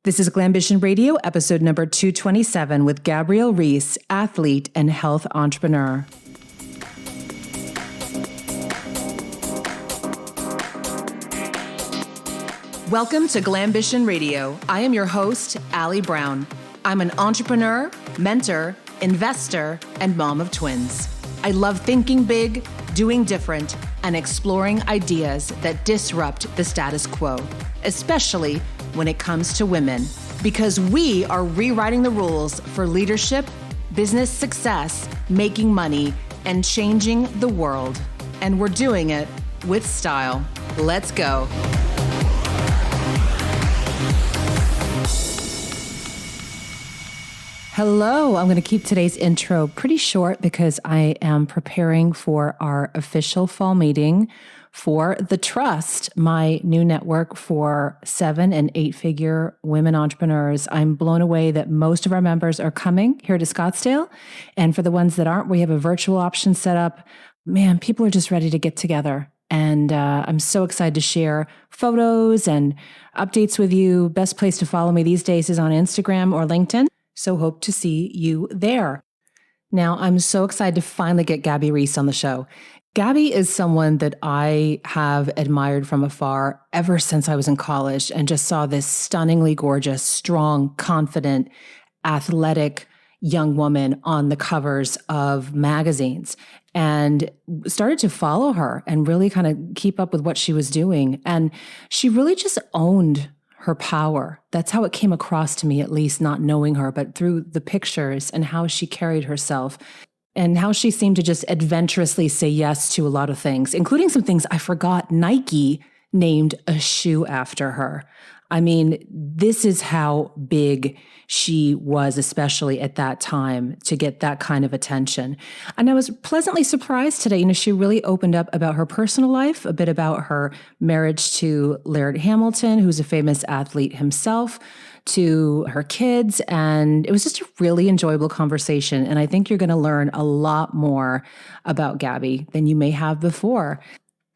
This is Glambition Radio, episode number 227 with Gabrielle Reece, athlete and health entrepreneur. Welcome to Glambition Radio. I am your host, Allie Brown. I'm an entrepreneur, mentor, investor, and mom of twins. I love thinking big, doing different, and exploring ideas that disrupt the status quo, especially when it comes to women, because we are rewriting the rules for leadership, business success, making money, and changing the world. And we're doing it with style. Let's go. Hello, I'm going to keep today's intro pretty short because I am preparing for our official fall meeting for The Trust, my new network for 7- and 8-figure women entrepreneurs. I'm blown away that most of our members are coming here to Scottsdale. And for the ones that aren't, we have a virtual option set up. Man, people are just ready to get together. And I'm so excited to share photos and updates with you. Best place to follow me these days is on Instagram or LinkedIn. So hope to see you there. Now, I'm so excited to finally get Gabby Reece on the show. Gabby is someone that I have admired from afar ever since I was in college and just saw this stunningly gorgeous, strong, confident, athletic young woman on the covers of magazines and started to follow her and really kind of keep up with what she was doing. And she really just owned her power. That's how it came across to me, at least not knowing her, but through the pictures and how she carried herself and how she seemed to just adventurously say yes to a lot of things, including some things I forgot Nike named a shoe after her. I mean, this is how big she was, especially at that time, to get that kind of attention. And I was pleasantly surprised today. She really opened up about her personal life, a bit about her marriage to Laird Hamilton, who's a famous athlete himself, to her kids. And it was just a really enjoyable conversation. And I think you're going to learn a lot more about Gabby than you may have before.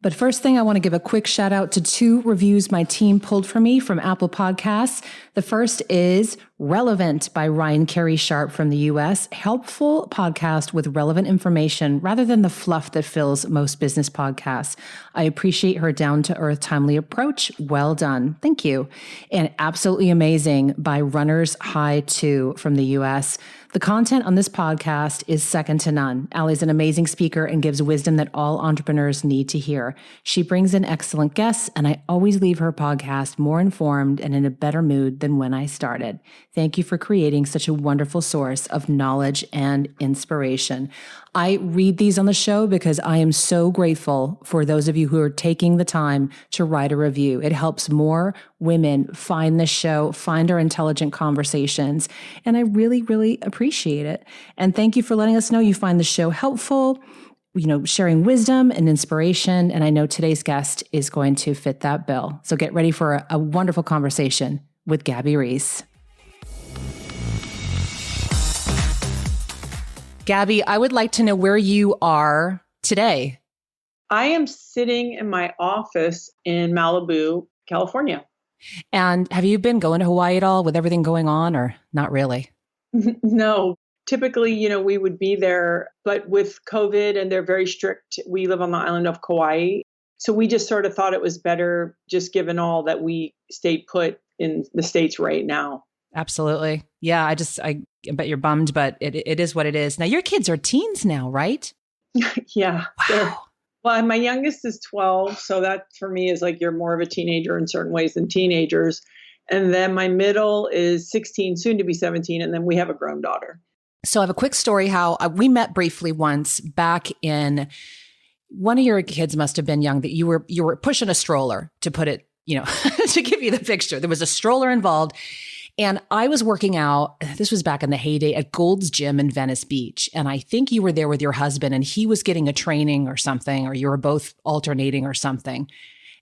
But first thing, I want to give a quick shout out to 2 reviews my team pulled for me from Apple Podcasts. The first is Relevant by Ryan Carey Sharp from the US. Helpful podcast with relevant information rather than the fluff that fills most business podcasts. I appreciate her down-to-earth, timely approach. Well done. Thank you. And Absolutely Amazing by Runners High 2 from the US. The content on this podcast is second to none. Allie's an amazing speaker and gives wisdom that all entrepreneurs need to hear. She brings in excellent guests, and I always leave her podcast more informed and in a better mood than when I started. Thank you for creating such a wonderful source of knowledge and inspiration. I read these on the show because I am so grateful for those of you who are taking the time to write a review. It helps more women find the show, find our intelligent conversations, and I really, really appreciate it. And thank you for letting us know you find the show helpful, sharing wisdom and inspiration. And I know today's guest is going to fit that bill. So get ready for a wonderful conversation with Gabby Reece. Gabby, I would like to know where you are today. I am sitting in my office in Malibu, California. And have you been going to Hawaii at all with everything going on, or not really? No. Typically, we would be there, but with COVID and they're very strict, we live on the island of Kauai. So we just sort of thought it was better, just given all that we stayed put in the States right now. Absolutely. Yeah, I bet you're bummed, but it is what it is. Now, your kids are teens now, right? Yeah. Wow. Well, my youngest is 12. So that for me is like you're more of a teenager in certain ways than teenagers. And then my middle is 16, soon to be 17. And then we have a grown daughter. So I have a quick story how we met briefly once back in, one of your kids must have been young, that you were pushing a stroller, to put it, to give you the picture. There was a stroller involved. And I was working out, this was back in the heyday, at Gold's Gym in Venice Beach. And I think you were there with your husband and he was getting a training or something, or you were both alternating or something.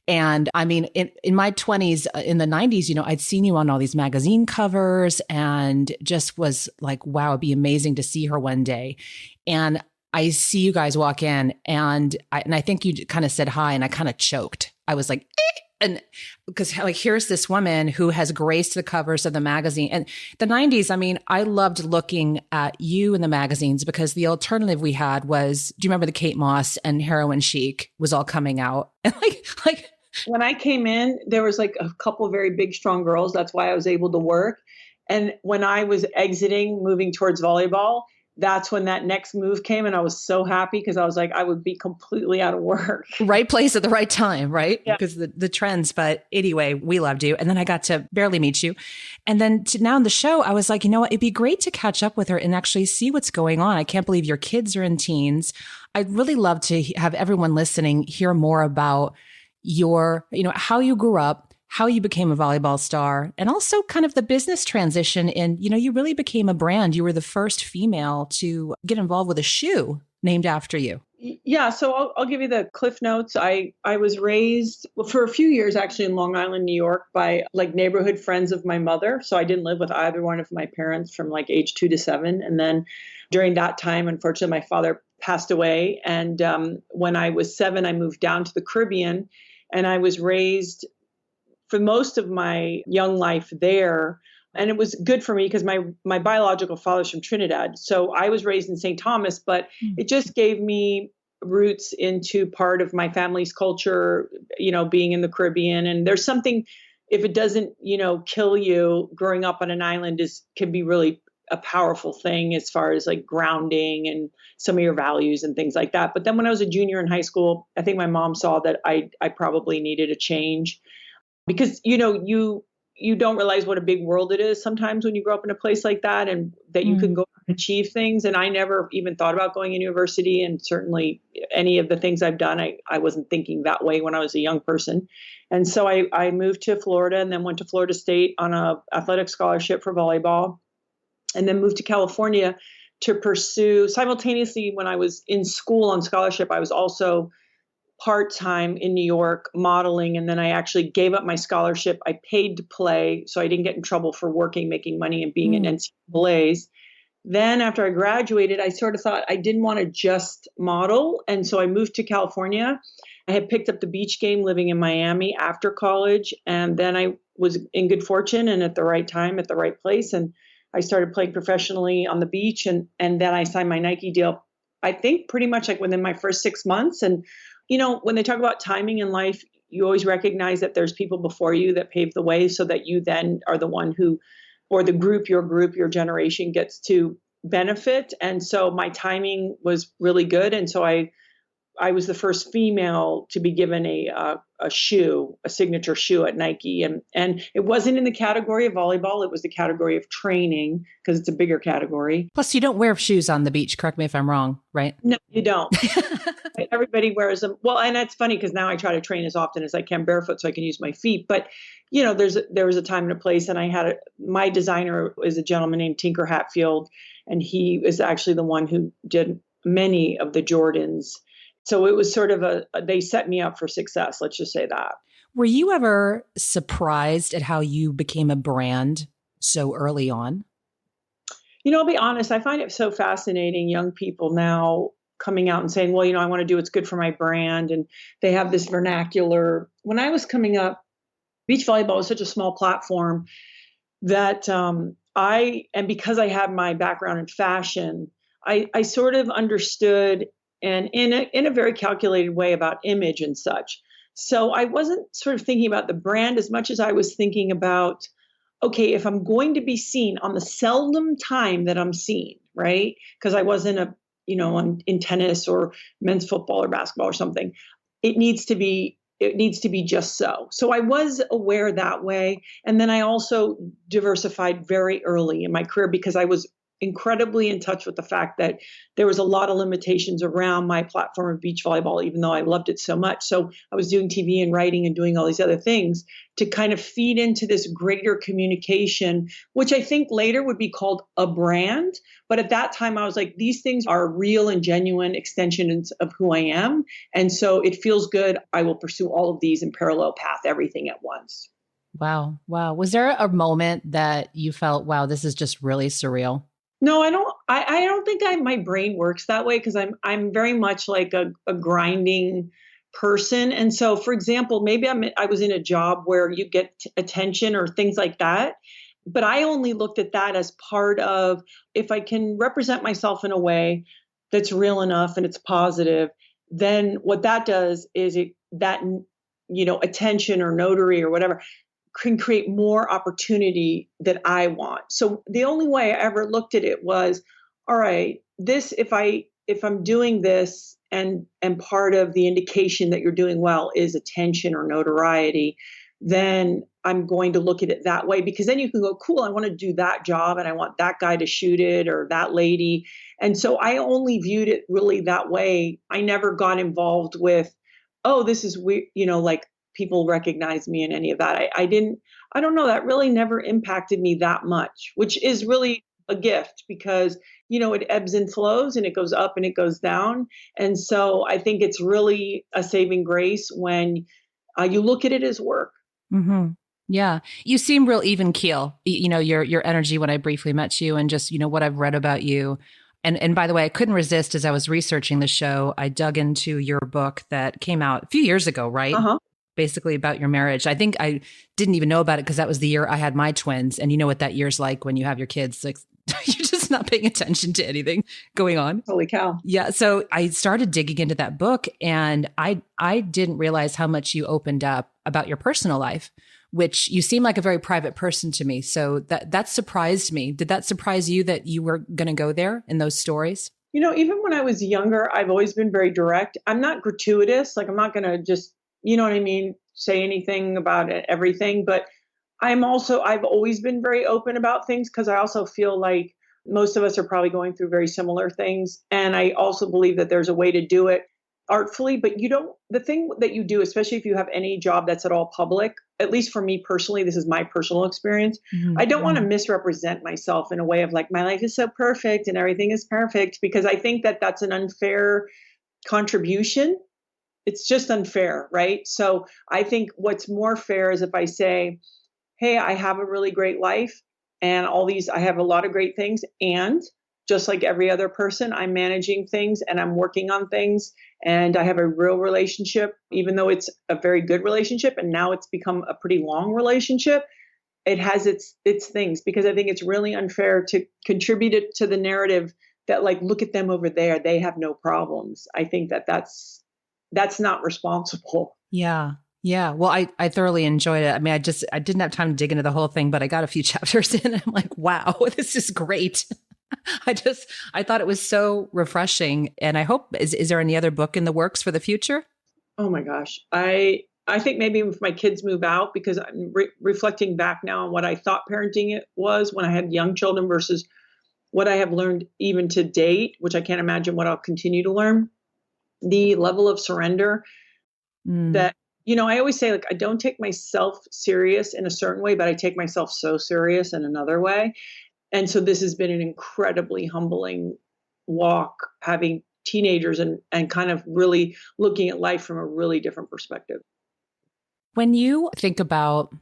And I mean, in my 20s, in the 90s, I'd seen you on all these magazine covers and just was like, wow, it'd be amazing to see her one day. And I see you guys walk in and I think you kind of said hi and I kind of choked. I was like, And because like, here's this woman who has graced the covers of the magazine and the 90s. I mean, I loved looking at you in the magazines because the alternative we had was, do you remember the Kate Moss and Heroin Chic was all coming out? And like when I came in, there was like a couple very big, strong girls. That's why I was able to work. And when I was exiting, moving towards volleyball, that's when that next move came. And I was so happy because I was like, I would be completely out of work. Right place at the right time, right? Yeah. Because the trends. But anyway, we loved you. And then I got to barely meet you. And then to now in the show, I was like, you know what? It'd be great to catch up with her and actually see what's going on. I can't believe your kids are in teens. I'd really love to have everyone listening hear more about your, how you grew up, how you became a volleyball star, and also kind of the business transition. And, you really became a brand. You were the first female to get involved with a shoe named after you. Yeah. So I'll give you the cliff notes. I was raised for a few years, actually, in Long Island, New York, by like neighborhood friends of my mother. So I didn't live with either one of my parents from like age 2 to 7. And then during that time, unfortunately, my father passed away. And when I was 7, I moved down to the Caribbean, and I was raised for most of my young life there. And it was good for me because my biological father's from Trinidad. So I was raised in St. Thomas, but it just gave me roots into part of my family's culture, being in the Caribbean. And there's something, if it doesn't, kill you, growing up on an island can be really a powerful thing as far as like grounding and some of your values and things like that. But then when I was a junior in high school, I think my mom saw that I probably needed a change. Because, you don't realize what a big world it is sometimes when you grow up in a place like that, and that you can go and achieve things. And I never even thought about going to university. And certainly any of the things I've done, I wasn't thinking that way when I was a young person. And so I moved to Florida and then went to Florida State on a athletic scholarship for volleyball, and then moved to California to pursue simultaneously. When I was in school on scholarship, I was also part-time in New York modeling. And then I actually gave up my scholarship. I paid to play, so I didn't get in trouble for working, making money, and being in NCAAs. Then after I graduated, I sort of thought I didn't want to just model. And so I moved to California. I had picked up the beach game living in Miami after college. And then I was in good fortune and at the right time, at the right place. And I started playing professionally on the beach. And then I signed my Nike deal, I think pretty much like within my first 6 months. And when they talk about timing in life, you always recognize that there's people before you that paved the way so that you then are the one who, or the group, your generation gets to benefit. And so my timing was really good. And so I was the first female to be given a shoe, a signature shoe at Nike. And it wasn't in the category of volleyball. It was the category of training because it's a bigger category. Plus, you don't wear shoes on the beach. Correct me if I'm wrong, right? No, you don't. Everybody wears them. Well, and that's funny because now I try to train as often as I can barefoot so I can use my feet. But, there was a time and a place, and I had my designer is a gentleman named Tinker Hatfield, and he is actually the one who did many of the Jordans. So it was sort of they set me up for success. Let's just say that. Were you ever surprised at how you became a brand so early on? I'll be honest. I find it so fascinating. Young people now coming out and saying, well, I want to do what's good for my brand. And they have this vernacular. When I was coming up, beach volleyball was such a small platform that and because I had my background in fashion, I sort of understood and in a very calculated way about image and such. So I wasn't sort of thinking about the brand as much as I was thinking about, okay, if I'm going to be seen on the seldom time that I'm seen, right? Because I wasn't in tennis or men's football or basketball or something. It needs to be just so. So I was aware that way. And then I also diversified very early in my career because I was incredibly in touch with the fact that there was a lot of limitations around my platform of beach volleyball, even though I loved it so much. So I was doing TV and writing and doing all these other things to kind of feed into this greater communication, which I think later would be called a brand. But at that time, I was like, these things are real and genuine extensions of who I am. And so it feels good. I will pursue all of these in parallel path, everything at once. Wow. Was there a moment that you felt, wow, this is just really surreal? No, I don't. I don't think my brain works that way because I'm very much like a grinding person. And so, for example, maybe I was in a job where you get attention or things like that. But I only looked at that as part of, if I can represent myself in a way that's real enough and it's positive, then what that does is attention or notary or whatever can create more opportunity that I want. So the only way I ever looked at it was, all right, if I'm doing this and part of the indication that you're doing well is attention or notoriety, then I'm going to look at it that way, because then you can go, cool, I want to do that job and I want that guy to shoot it or that lady. And so I only viewed it really that way. I never got involved with, oh, this is weird, like people recognize me in any of that. I don't know, that really never impacted me that much, which is really a gift, because, it ebbs and flows and it goes up and it goes down. And so I think it's really a saving grace when you look at it as work. Mm-hmm. Yeah. You seem real even keel, your energy when I briefly met you and just, what I've read about you. And by the way, I couldn't resist as I was researching the show. I dug into your book that came out a few years ago, right? Uh-huh. Basically about your marriage. I think I didn't even know about it because that was the year I had my twins. And you know what that year's like when you have your kids, like you're just not paying attention to anything going on. Holy cow. Yeah. So I started digging into that book and I didn't realize how much you opened up about your personal life, which you seem like a very private person to me. So that surprised me. Did that surprise you that you were going to go there in those stories? Even when I was younger, I've always been very direct. I'm not gratuitous. Like, I'm not going to just, you know what I mean, say anything about everything. But I've always been very open about things, because I also feel like most of us are probably going through very similar things. And I also believe that there's a way to do it artfully, but the thing that you do, especially if you have any job that's at all public, at least for me personally, this is my personal experience. Mm-hmm. I don't want to misrepresent myself in a way of like, my life is so perfect and everything is perfect, because I think that that's an unfair contribution. It's just unfair, right? So I think what's more fair is if I say, hey, I have a really great life and I have a lot of great things. And just like every other person, I'm managing things and I'm working on things, and I have a real relationship, even though it's a very good relationship. And now it's become a pretty long relationship. It has its things, because I think it's really unfair to contribute it to the narrative that, like, look at them over there, they have no problems. I think that's not responsible. Yeah. Yeah. Well, I thoroughly enjoyed it. I mean, I didn't have time to dig into the whole thing, but I got a few chapters in and I'm like, wow, this is great. I thought it was so refreshing. And I hope, is there any other book in the works for the future? Oh my gosh. I think maybe if my kids move out, because I'm reflecting back now on what I thought parenting it was when I had young children versus what I have learned even to date, which I can't imagine what I'll continue to learn. The level of surrender that, I always say, like, I don't take myself serious in a certain way, but I take myself so serious in another way. And so this has been an incredibly humbling walk, having teenagers and kind of really looking at life from a really different perspective. When you think about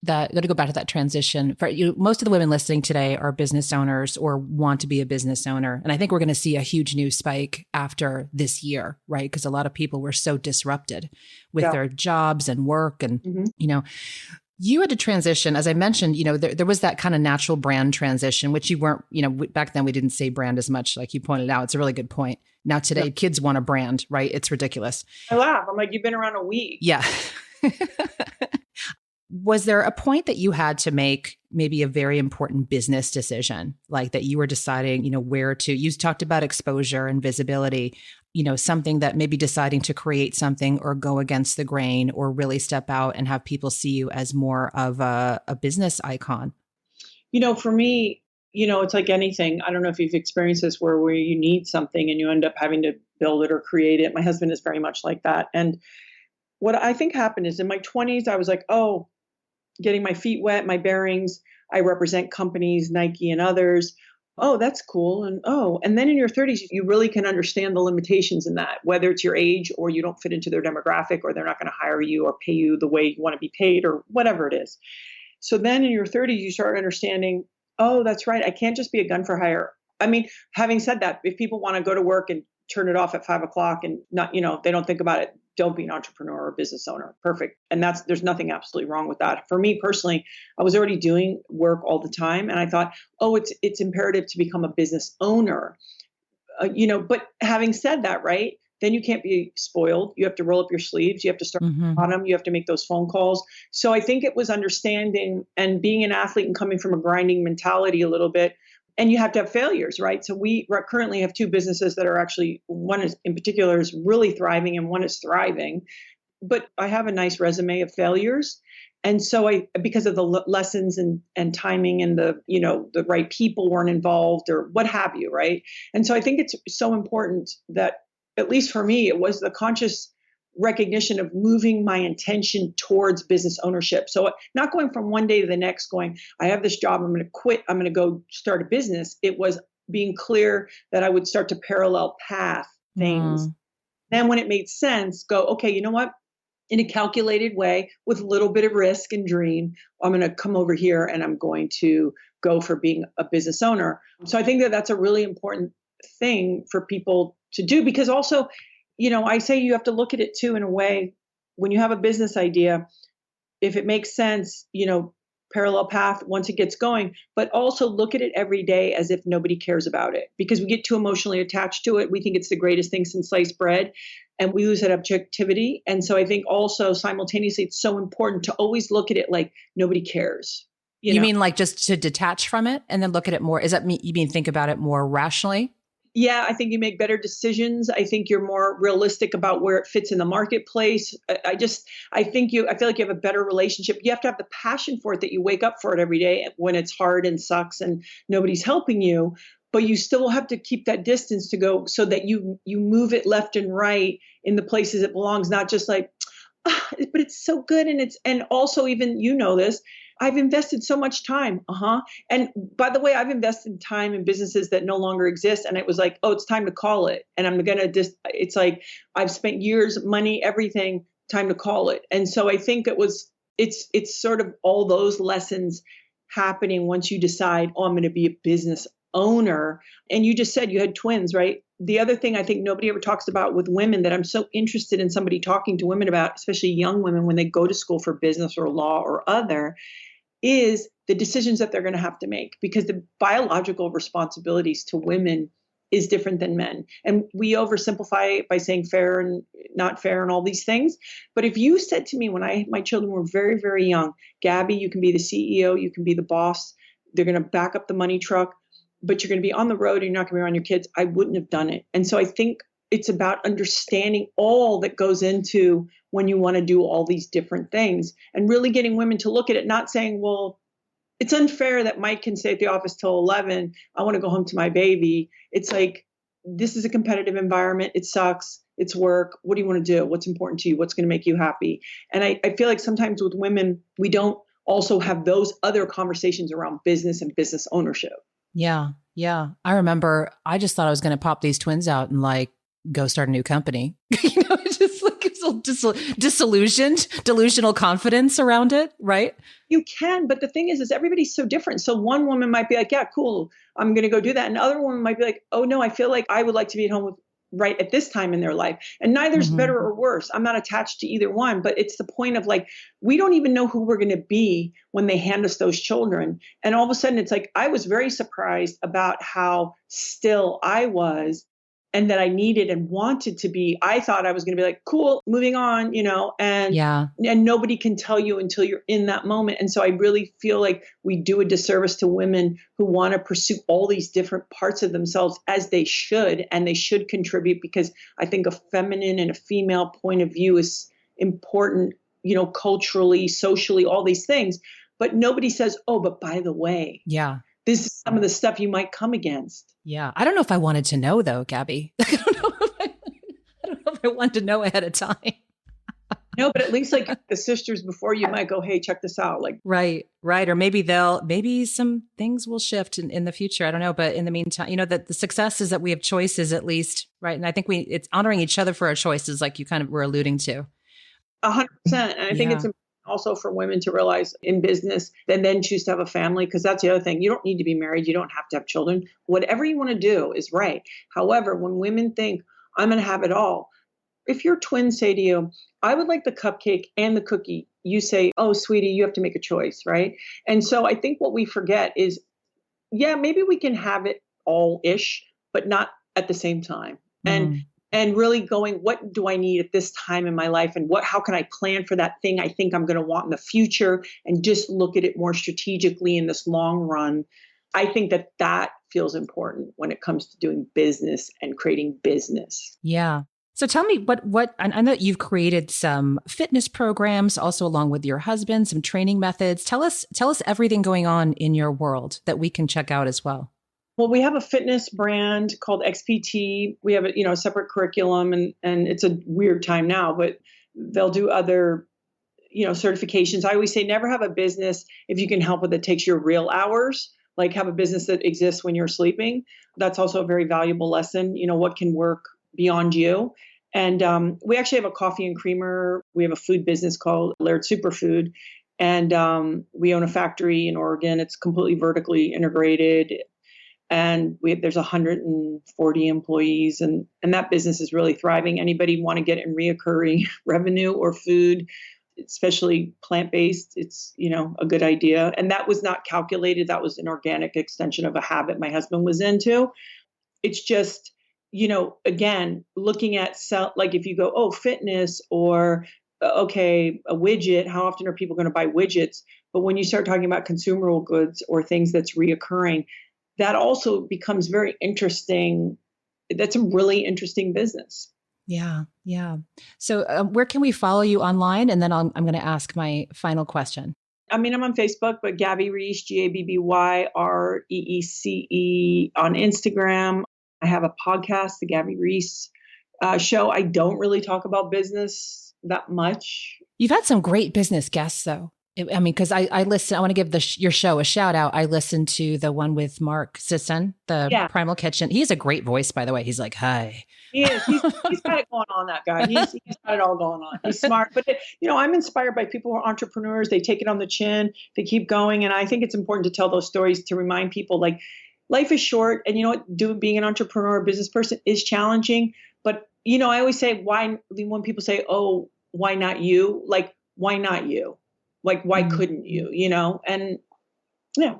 that, got to go back to that transition. For you, most of the women listening today are business owners or want to be a business owner. And I think we're going to see a huge news spike after this year, right? Because a lot of people were so disrupted with their jobs and work. And, you had to transition, as I mentioned, there was that kind of natural brand transition, which you weren't, back then we didn't say brand as much, like you pointed out. It's a really good point. Now today, kids want a brand, right? It's ridiculous. I laugh. I'm like, you've been around a week. Yeah. Was there a point that you had to make maybe a very important business decision, like that you were deciding, where to, you talked about exposure and visibility, something that maybe deciding to create something or go against the grain or really step out and have people see you as more of a business icon? For me, it's like anything. I don't know if you've experienced this where you need something and you end up having to build it or create it. My husband is very much like that. And what I think happened is in my 20s, I was like, getting my feet wet, my bearings. I represent companies, Nike and others. Oh, that's cool. And then in your 30s, you really can understand the limitations in that, whether it's your age or you don't fit into their demographic or they're not going to hire you or pay you the way you want to be paid or whatever it is. So then in your 30s, you start understanding, oh, that's right. I can't just be a gun for hire. I mean, having said that, if people want to go to work and turn it off at 5 o'clock and not, they don't think about it, don't be an entrepreneur or business owner. Perfect. And there's nothing absolutely wrong with that. For me personally, I was already doing work all the time. And I thought, oh, it's imperative to become a business owner. But having said that, right, then you can't be spoiled. You have to roll up your sleeves. You have to start on them. You have to make those phone calls. So I think it was understanding and being an athlete and coming from a grinding mentality a little bit. And you have to have failures, right? So we currently have two businesses that are actually, one is in particular is really thriving and one is thriving. But I have a nice resume of failures. And so because of the lessons and timing and the right people weren't involved or what have you, right? And so I think it's so important that, at least for me, it was the conscious recognition of moving my intention towards business ownership. So not going from one day to the next going, I have this job, I'm going to quit, I'm going to go start a business. It was being clear that I would start to parallel path things. Then when it made sense, go, okay, you know what? In a calculated way with a little bit of risk and dream, I'm going to come over here and I'm going to go for being a business owner. So I think that that's a really important thing for people to do, because also, I say you have to look at it too in a way when you have a business idea, if it makes sense, parallel path once it gets going, but also look at it every day as if nobody cares about it, because we get too emotionally attached to it. We think it's the greatest thing since sliced bread and we lose that objectivity. And so I think also simultaneously, it's so important to always look at it like nobody cares. You mean like just to detach from it and then look at it more? You mean think about it more rationally? Yeah, I think you make better decisions. I think you're more realistic about where it fits in the marketplace. I feel like you have a better relationship. You have to have the passion for it, that you wake up for it every day when it's hard and sucks and nobody's helping you, but you still have to keep that distance to go so that you move it left and right in the places it belongs, not just like, but it's so good. And also even, this, I've invested so much time. And by the way, I've invested time in businesses that no longer exist. And it was like, oh, it's time to call it. And I'm going to it's like, I've spent years, money, everything, time to call it. And so I think it's sort of all those lessons happening once you decide, oh, I'm going to be a business owner. And you just said you had twins, right? The other thing I think nobody ever talks about with women that I'm so interested in somebody talking to women about, especially young women when they go to school for business or law or other, is the decisions that they're going to have to make, because the biological responsibilities to women is different than men. And we oversimplify it by saying fair and not fair and all these things. But if you said to me when my children were very, very young, Gabby, you can be the CEO, you can be the boss, they're going to back up the money truck, but you're going to be on the road and you're not going to be around your kids, I wouldn't have done it. And so I think it's about understanding all that goes into when you want to do all these different things and really getting women to look at it, not saying, well, it's unfair that Mike can stay at the office till 11. I want to go home to my baby. It's like, this is a competitive environment. It sucks. It's work. What do you want to do? What's important to you? What's going to make you happy? And I feel like sometimes with women, we don't also have those other conversations around business and business ownership. Yeah. Yeah. I remember I just thought I was going to pop these twins out and go start a new company. It's just like it's all delusional confidence around it, right? You can, but the thing is everybody's so different. So one woman might be like, yeah, cool, I'm going to go do that. And another woman might be like, oh no, I feel like I would like to be at home right at this time in their life. And neither's better or worse. I'm not attached to either one, but it's the point of like, we don't even know who we're going to be when they hand us those children. And all of a sudden it's like, I was very surprised about how still I was, and that I needed and wanted to be. I thought I was going to be like, cool, moving on, and nobody can tell you until you're in that moment. And so I really feel like we do a disservice to women who want to pursue all these different parts of themselves, as they should, and they should contribute, because I think a feminine and a female point of view is important, culturally, socially, all these things. But nobody says, oh, but by the way, this is some of the stuff you might come against. Yeah. I don't know if I wanted to know though, Gabby. I don't know if I wanted to know ahead of time. No, but at least like the sisters before you might go, hey, check this out. Like, right. Or maybe some things will shift in the future. I don't know. But in the meantime, that the success is that we have choices at least. Right. And I think it's honoring each other for our choices, like you kind of were alluding to. 100%. And I think it's important also for women to realize in business and then choose to have a family, because that's the other thing. You don't need to be married. You don't have to have children. Whatever you want to do is right. However, when women think I'm going to have it all, if your twins say to you, I would like the cupcake and the cookie, you say, oh, sweetie, you have to make a choice, right? And so I think what we forget is, yeah, maybe we can have it all-ish, but not at the same time. And really going, what do I need at this time in my life? And how can I plan for that thing I think I'm going to want in the future? And just look at it more strategically in this long run. I think that feels important when it comes to doing business and creating business. Yeah. So tell me what I know that you've created some fitness programs also along with your husband, some training methods. Tell us everything going on in your world that we can check out as well. Well, we have a fitness brand called XPT. We have a separate curriculum, and it's a weird time now, but they'll do other certifications. I always say never have a business if you can help with it takes your real hours. Like have a business that exists when you're sleeping. That's also a very valuable lesson. What can work beyond you. And we actually have a coffee and creamer. We have a food business called Laird Superfood. And we own a factory in Oregon. It's completely vertically integrated. And there's 140 employees, and that business is really thriving. Anybody want to get in reoccurring revenue or food, especially plant-based, it's, a good idea. And that was not calculated. That was an organic extension of a habit my husband was into. It's just, again, looking at like if you go, oh, fitness or, okay, a widget, how often are people going to buy widgets? But when you start talking about consumable goods or things that's reoccurring, that also becomes very interesting. That's a really interesting business. Yeah. Yeah. So where can we follow you online? And then I'm going to ask my final question. I'm on Facebook, but Gabby Reece, GABBYREECE on Instagram. I have a podcast, the Gabby Reece show. I don't really talk about business that much. You've had some great business guests, though. Because I listen, I want to give your show a shout out. I listened to the one with Mark Sisson, the Primal Kitchen. He has a great voice, by the way. He's like, hi. He is. He's got it going on, that guy. He's got it all going on. He's smart. But, I'm inspired by people who are entrepreneurs. They take it on the chin. They keep going. And I think it's important to tell those stories to remind people, like, life is short. And you know what? Being an entrepreneur or business person is challenging. But, I always say, when people say, oh, why not you? Like, why not you? Like, why couldn't you, And yeah.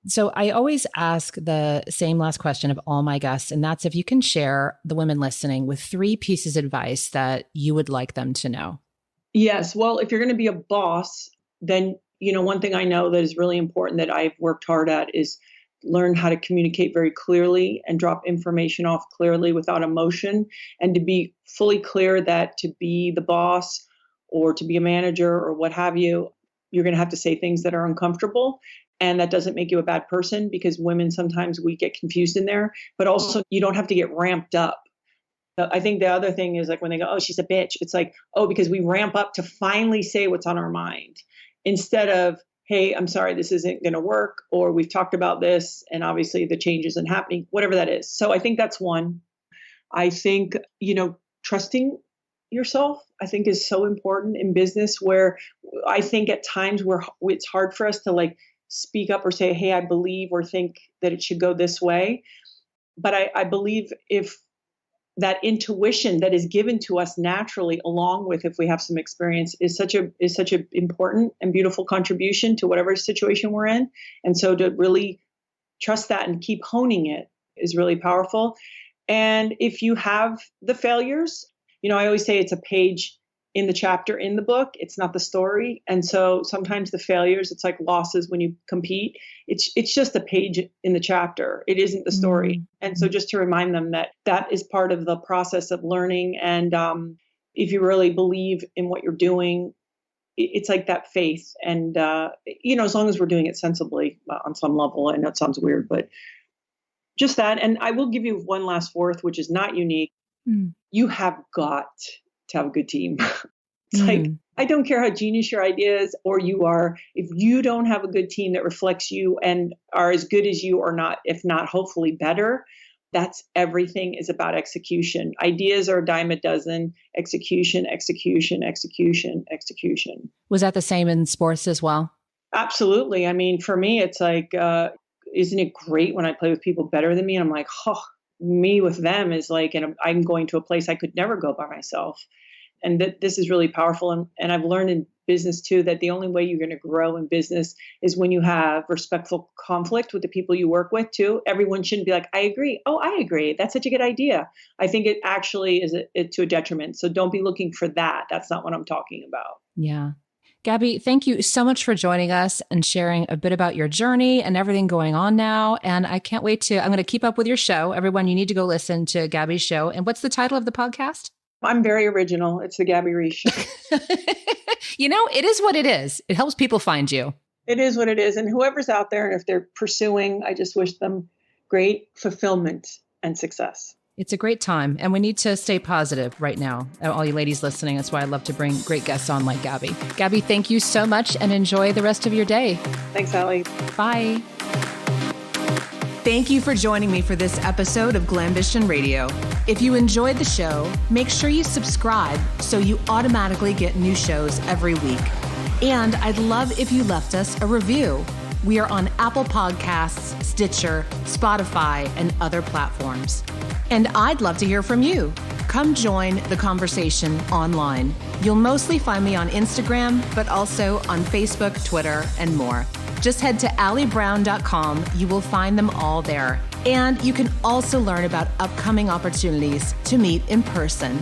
So I always ask the same last question of all my guests, and that's if you can share the women listening with 3 pieces of advice that you would like them to know. Yes. Well, if you're going to be a boss, then, one thing I know that is really important that I've worked hard at is learn how to communicate very clearly and drop information off clearly without emotion, and to be fully clear that to be the boss or to be a manager or what have you, you're going to have to say things that are uncomfortable. And that doesn't make you a bad person, because women, sometimes we get confused in there, but also you don't have to get ramped up. I think the other thing is like when they go, oh, she's a bitch. It's like, oh, because we ramp up to finally say what's on our mind instead of, hey, I'm sorry, this isn't going to work. Or we've talked about this and obviously the change isn't happening, whatever that is. So I think that's one. I think, trusting yourself, I think, is so important in business, where I think at times where it's hard for us to like speak up or say, hey, I believe or think that it should go this way. But I believe if that intuition that is given to us naturally, along with if we have some experience, is such a important and beautiful contribution to whatever situation we're in. And so to really trust that and keep honing it is really powerful. And if you have the failures, I always say it's a page in the chapter in the book. It's not the story. And so sometimes the failures, it's like losses when you compete. It's just a page in the chapter. It isn't the story. Mm-hmm. And so just to remind them that is part of the process of learning. And if you really believe in what you're doing, it's like that faith. And, as long as we're doing it sensibly on some level, I know it sounds weird, but just that. And I will give you one last fourth, which is not unique. You have got to have a good team. It's like, I don't care how genius your idea is or you are, if you don't have a good team that reflects you and are as good as you or not, if not, hopefully better, that's everything is about execution. Ideas are a dime a dozen, execution. Was that the same in sports as well? Absolutely. For me, it's like, isn't it great when I play with people better than me? And I'm like, oh, me with them is like, and I'm going to a place I could never go by myself. And that this is really powerful. And I've learned in business too, that the only way you're going to grow in business is when you have respectful conflict with the people you work with too. Everyone shouldn't be like, I agree. Oh, I agree. That's such a good idea. I think it actually is to a detriment. So don't be looking for that. That's not what I'm talking about. Yeah. Gabby, thank you so much for joining us and sharing a bit about your journey and everything going on now. And I can't wait I'm going to keep up with your show. Everyone, you need to go listen to Gabby's show. And what's the title of the podcast? I'm very original. It's the Gabby Reece Show. It is what it is. It helps people find you. It is what it is. And whoever's out there, and if they're pursuing, I just wish them great fulfillment and success. It's a great time. And we need to stay positive right now. All you ladies listening, that's why I love to bring great guests on like Gabby. Gabby, thank you so much and enjoy the rest of your day. Thanks, Allie. Bye. Thank you for joining me for this episode of Glambition Radio. If you enjoyed the show, make sure you subscribe so you automatically get new shows every week. And I'd love if you left us a review. We are on Apple Podcasts, Stitcher, Spotify, and other platforms. And I'd love to hear from you. Come join the conversation online. You'll mostly find me on Instagram, but also on Facebook, Twitter, and more. Just head to alliebrown.com. You will find them all there. And you can also learn about upcoming opportunities to meet in person.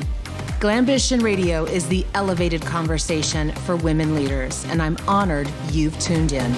Glambition Radio is the elevated conversation for women leaders, and I'm honored you've tuned in.